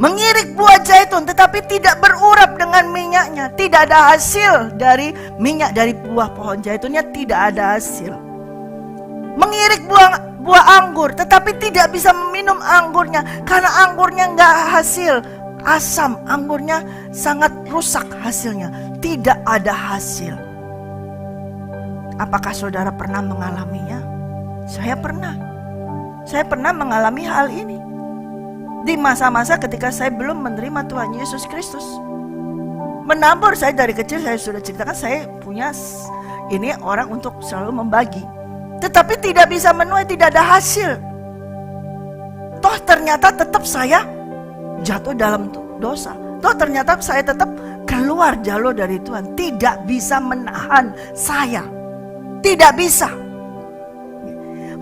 Speaker 1: Mengirik buah zaitun tetapi tidak berurap dengan minyaknya. Tidak ada hasil dari minyak dari buah pohon zaitunnya, tidak ada hasil. Mengirik buah anggur tetapi tidak bisa meminum anggurnya karena anggurnya enggak hasil. Asam, anggurnya sangat rusak hasilnya. Tidak ada hasil. Apakah saudara pernah mengalaminya? Saya pernah. Saya pernah mengalami hal ini di masa-masa ketika saya belum menerima Tuhan Yesus Kristus. Menabur, saya dari kecil saya sudah ceritakan, saya punya ini orang untuk selalu membagi. Tetapi tidak bisa menuai, tidak ada hasil. Toh ternyata tetap saya jatuh dalam dosa. Toh ternyata saya tetap keluar jalur dari Tuhan. Tidak bisa menahan saya. Tidak bisa.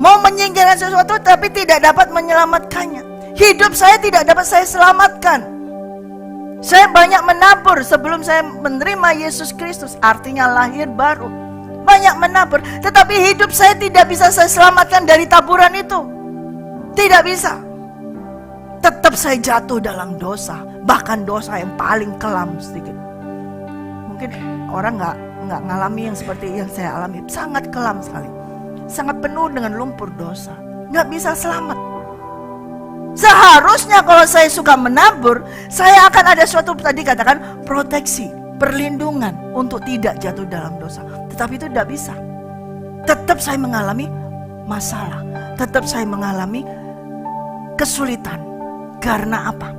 Speaker 1: Mau menyingkirkan sesuatu tapi tidak dapat menyelamatkannya. Hidup saya tidak dapat saya selamatkan. Saya banyak menabur sebelum saya menerima Yesus Kristus, artinya lahir baru. Banyak menabur, tetapi hidup saya tidak bisa saya selamatkan dari taburan itu. Tidak bisa. Tetap saya jatuh dalam dosa, bahkan dosa yang paling kelam sedikit. Mungkin orang nggak ngalami yang seperti yang saya alami, sangat kelam sekali. Sangat penuh dengan lumpur dosa. Gak bisa selamat. Seharusnya kalau saya suka menabur, saya akan ada suatu tadi katakan proteksi, perlindungan untuk tidak jatuh dalam dosa. Tetapi itu tidak bisa. Tetap saya mengalami masalah. Tetap saya mengalami kesulitan. Karena apa?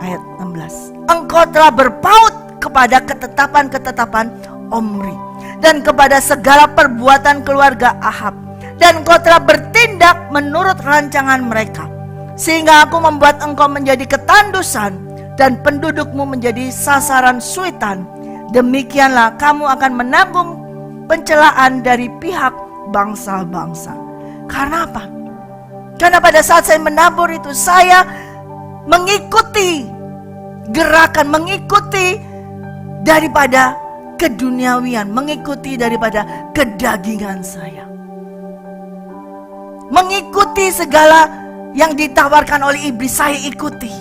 Speaker 1: Ayat 16. Engkau telah berpaut kepada ketetapan-ketetapan Omri dan kepada segala perbuatan keluarga Ahab, dan engkau telah bertindak menurut rancangan mereka, sehingga aku membuat engkau menjadi ketandusan dan pendudukmu menjadi sasaran suitan. Demikianlah kamu akan menanggung pencelaan dari pihak bangsa-bangsa. Karena apa? Karena pada saat saya menabur itu, saya mengikuti gerakan, mengikuti daripada keduniawian, mengikuti daripada kedagingan saya, mengikuti segala yang ditawarkan oleh iblis. Saya ikuti,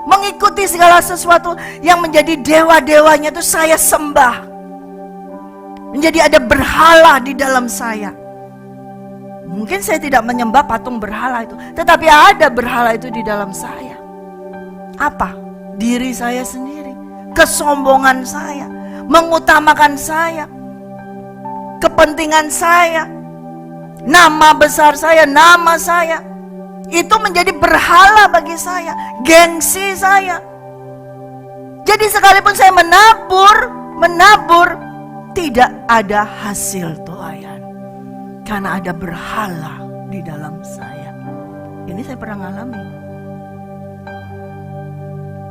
Speaker 1: mengikuti segala sesuatu yang menjadi dewa-dewanya itu saya sembah. Menjadi ada berhala di dalam saya. Mungkin saya tidak menyembah patung berhala itu, tetapi ada berhala itu di dalam saya. Apa? Diri saya sendiri, kesombongan saya, mengutamakan saya, kepentingan saya, nama besar saya, nama saya, itu menjadi berhala bagi saya, gengsi saya. Jadi sekalipun saya menabur, tidak ada hasil tuaian, karena ada berhala di dalam saya. Ini saya pernah alami.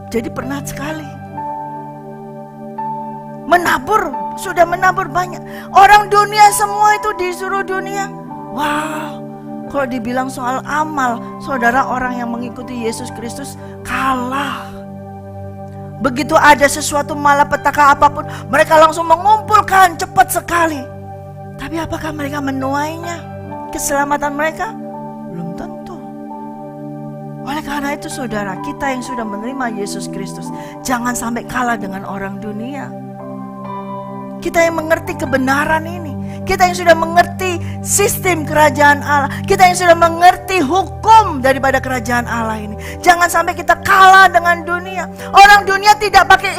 Speaker 1: Jadi pernah sekali menabur, sudah menabur banyak. Orang dunia semua itu disuruh dunia. Wow, kalau dibilang soal amal, saudara, orang yang mengikuti Yesus Kristus kalah. Begitu ada sesuatu malapetaka apapun, mereka langsung mengumpulkan cepat sekali. Tapi apakah mereka menuainya? Keselamatan mereka? Belum tentu. Oleh karena itu saudara, kita yang sudah menerima Yesus Kristus, jangan sampai kalah dengan orang dunia. Kita yang mengerti kebenaran ini, kita yang sudah mengerti sistem kerajaan Allah, kita yang sudah mengerti hukum daripada kerajaan Allah ini. Jangan sampai kita kalah dengan dunia. Orang dunia tidak pakai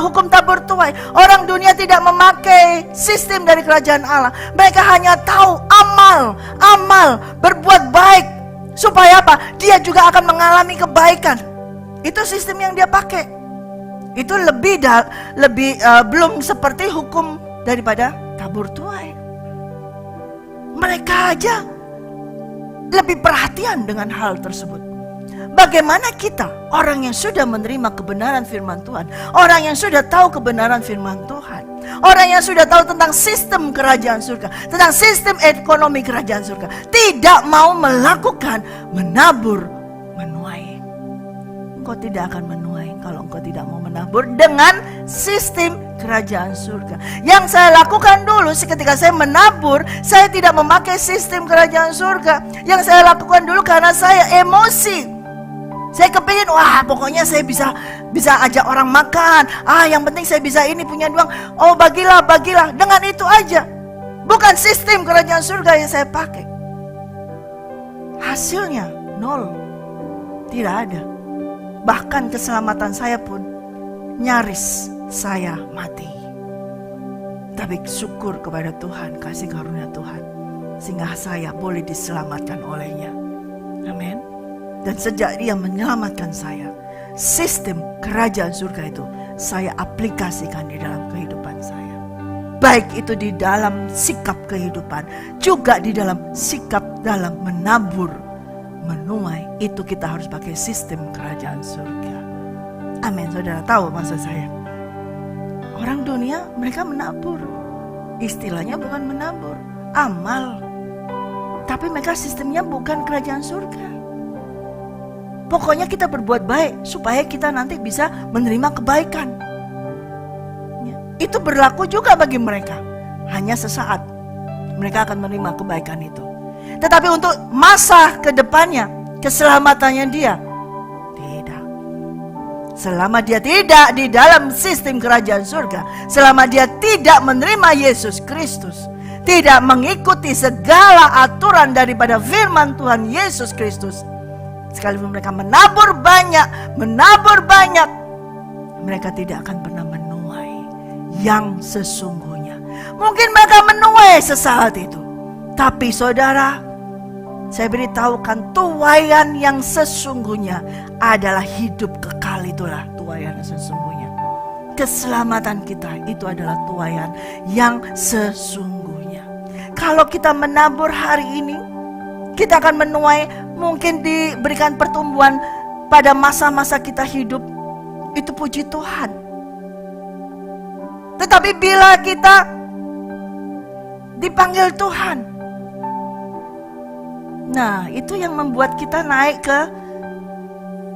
Speaker 1: hukum tabur tuai. Orang dunia tidak memakai sistem dari kerajaan Allah. Mereka hanya tahu amal, berbuat baik. Supaya apa? Dia juga akan mengalami kebaikan. Itu sistem yang dia pakai. Itu lebih belum seperti hukum daripada tabur tuai. Mereka aja lebih perhatian dengan hal tersebut. Bagaimana kita, orang yang sudah menerima kebenaran firman Tuhan, orang yang sudah tahu kebenaran firman Tuhan, orang yang sudah tahu tentang sistem kerajaan surga, tentang sistem ekonomi kerajaan surga, tidak mau melakukan menabur menuai. Engkau tidak akan menuai kalau engkau tidak mau menabur dengan sistem kerajaan surga. Yang saya lakukan dulu ketika saya menabur, saya tidak memakai sistem kerajaan surga. Yang saya lakukan dulu karena saya emosi. Saya kepingin, wah pokoknya saya bisa ajak orang makan. Yang penting saya bisa ini, punya uang. Oh bagilah. Dengan itu aja. Bukan sistem kerajaan surga yang saya pakai. Hasilnya nol. Tidak ada. Bahkan keselamatan saya pun nyaris saya mati. Tapi syukur kepada Tuhan, kasih karunia Tuhan, sehingga saya boleh diselamatkan olehnya. Amin. Dan sejak dia menyelamatkan saya, sistem kerajaan surga itu saya aplikasikan di dalam kehidupan saya. Baik itu di dalam sikap kehidupan, juga di dalam sikap dalam menabur, menuai. Itu kita harus pakai sistem kerajaan surga. Amin. Saudara tahu maksud saya? Orang dunia mereka menabur. Istilahnya bukan menabur, amal. Tapi mereka sistemnya bukan kerajaan surga. Pokoknya kita berbuat baik supaya kita nanti bisa menerima kebaikan. Itu berlaku juga bagi mereka. Hanya sesaat mereka akan menerima kebaikan itu. Tetapi untuk masa kedepannya, keselamatannya dia tidak. Selama dia tidak di dalam sistem kerajaan surga, selama dia tidak menerima Yesus Kristus, tidak mengikuti segala aturan daripada firman Tuhan Yesus Kristus, sekalipun mereka menabur banyak, mereka tidak akan pernah menuai yang sesungguhnya. Mungkin mereka menuai sesaat itu, tapi saudara, saya beritahukan, tuaian yang sesungguhnya adalah hidup kekal. Itulah tuaian yang sesungguhnya. Keselamatan kita itu adalah tuaian yang sesungguhnya. Kalau kita menabur hari ini, kita akan menuai, mungkin diberikan pertumbuhan pada masa-masa kita hidup. Itu puji Tuhan. Tetapi bila kita dipanggil Tuhan, nah itu yang membuat kita naik ke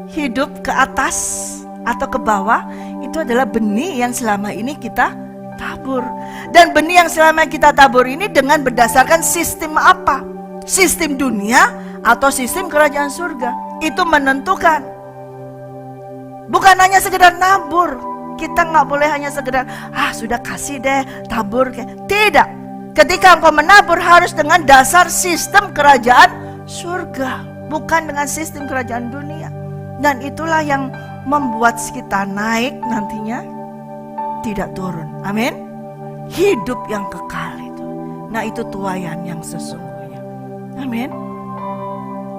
Speaker 1: hidup ke atas atau ke bawah. Itu adalah benih yang selama ini kita tabur. Dan benih yang selama kita tabur ini dengan berdasarkan sistem apa? Sistem dunia atau sistem kerajaan surga. Itu menentukan. Bukan hanya sekedar nabur. Kita gak boleh hanya sekedar sudah kasih deh tabur. Tidak. Ketika engkau menabur harus dengan dasar sistem kerajaan surga, bukan dengan sistem kerajaan dunia. Dan itulah yang membuat kita naik nantinya, tidak turun. Amin. Hidup yang kekal itu. Nah itu tuaian yang sesungguhnya. Amin.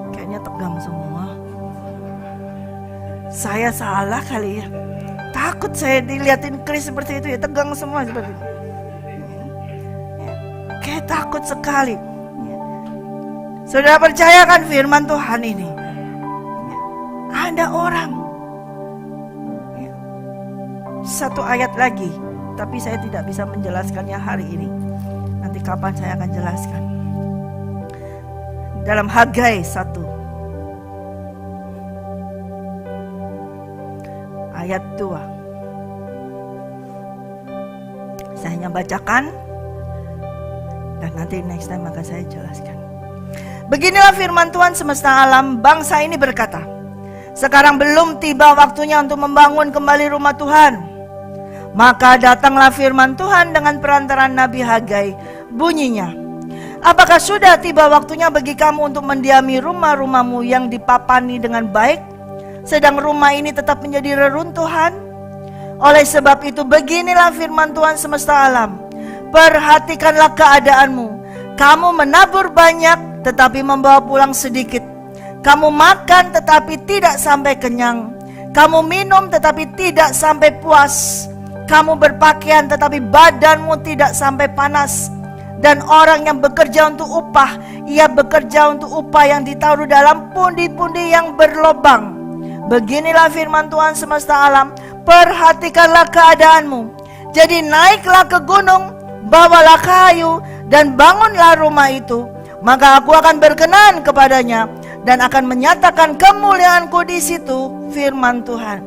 Speaker 1: Kayaknya tegang semua. Saya salah kali ya. Takut saya dilihatin Kris seperti itu ya. Tegang semua seperti itu. Kayak takut sekali. Saudara percayakan firman Tuhan ini. Ada orang. Satu ayat lagi. Tapi saya tidak bisa menjelaskannya hari ini. Nanti kapan saya akan jelaskan. Dalam Hagai 1 ayat 2. Saya hanya bacakan dan nanti next time akan saya jelaskan. Beginilah firman Tuhan semesta alam, bangsa ini berkata, sekarang belum tiba waktunya untuk membangun kembali rumah Tuhan. Maka datanglah firman Tuhan dengan perantaraan Nabi Hagai bunyinya. Apakah sudah tiba waktunya bagi kamu untuk mendiami rumah-rumahmu yang dipapani dengan baik, sedang rumah ini tetap menjadi reruntuhan? Oleh sebab itu beginilah firman Tuhan semesta alam. Perhatikanlah keadaanmu. Kamu menabur banyak tetapi membawa pulang sedikit. Kamu makan tetapi tidak sampai kenyang. Kamu minum tetapi tidak sampai puas. Kamu berpakaian tetapi badanmu tidak sampai panas. Dan orang yang bekerja untuk upah, ia bekerja untuk upah yang ditaruh dalam pundi-pundi yang berlobang. Beginilah firman Tuhan semesta alam. Perhatikanlah keadaanmu. Jadi naiklah ke gunung, bawalah kayu, dan bangunlah rumah itu. Maka aku akan berkenan kepadanya dan akan menyatakan kemuliaanku di situ, firman Tuhan.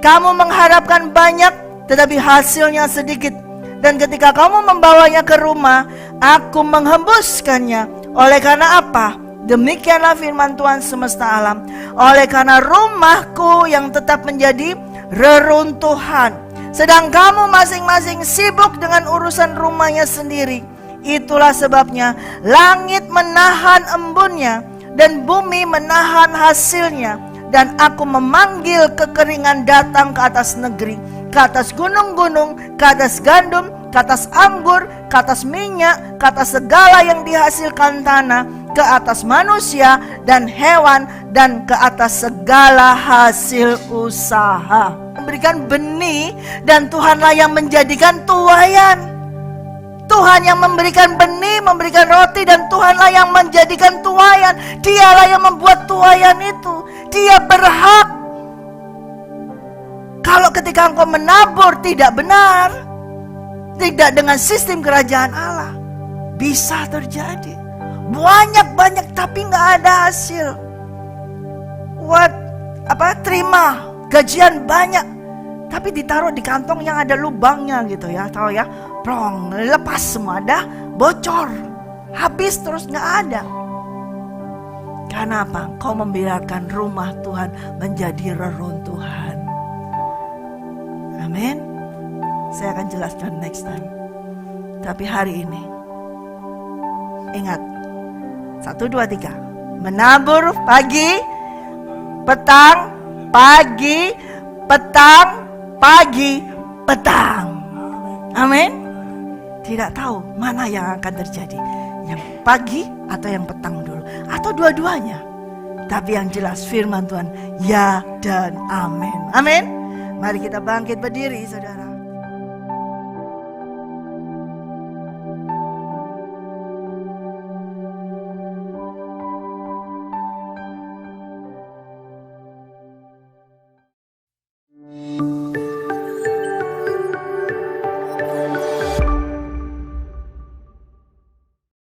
Speaker 1: Kamu mengharapkan banyak, tetapi hasilnya sedikit. Dan ketika kamu membawanya ke rumah, aku menghembuskannya. Oleh karena apa? Demikianlah firman Tuhan semesta alam. Oleh karena rumahku yang tetap menjadi reruntuhan, sedang kamu masing-masing sibuk dengan urusan rumahnya sendiri. Itulah sebabnya langit menahan embunnya dan bumi menahan hasilnya. Dan aku memanggil kekeringan datang ke atas negeri, ke atas gunung-gunung, ke atas gandum, ke atas anggur, ke atas minyak, ke atas segala yang dihasilkan tanah, ke atas manusia dan hewan, dan ke atas segala hasil usaha. Memberikan benih dan Tuhanlah yang menjadikan tuaian. Tuhan yang memberikan benih, memberikan roti, dan Tuhanlah yang menjadikan tuaian. Dialah yang membuat tuaian itu. Dia berhak. Kalau ketika engkau menabur tidak benar, tidak dengan sistem kerajaan Allah, bisa terjadi banyak-banyak tapi nggak ada hasil. Terima gajian banyak tapi ditaruh di kantong yang ada lubangnya gitu ya, tahu ya, plong, lepas semua, ada bocor, habis terus nggak ada. Karena apa? Kau membiarkan rumah Tuhan menjadi reruntuhan. Amin. Saya akan jelaskan next time. Tapi hari ini ingat, 1, 2, 3. Menabur pagi, petang, pagi, petang, pagi, petang. Amin. Tidak tahu mana yang akan terjadi, yang pagi atau yang petang dulu, atau dua-duanya. Tapi yang jelas firman Tuhan ya dan amin. Amin. Mari kita bangkit berdiri, saudara.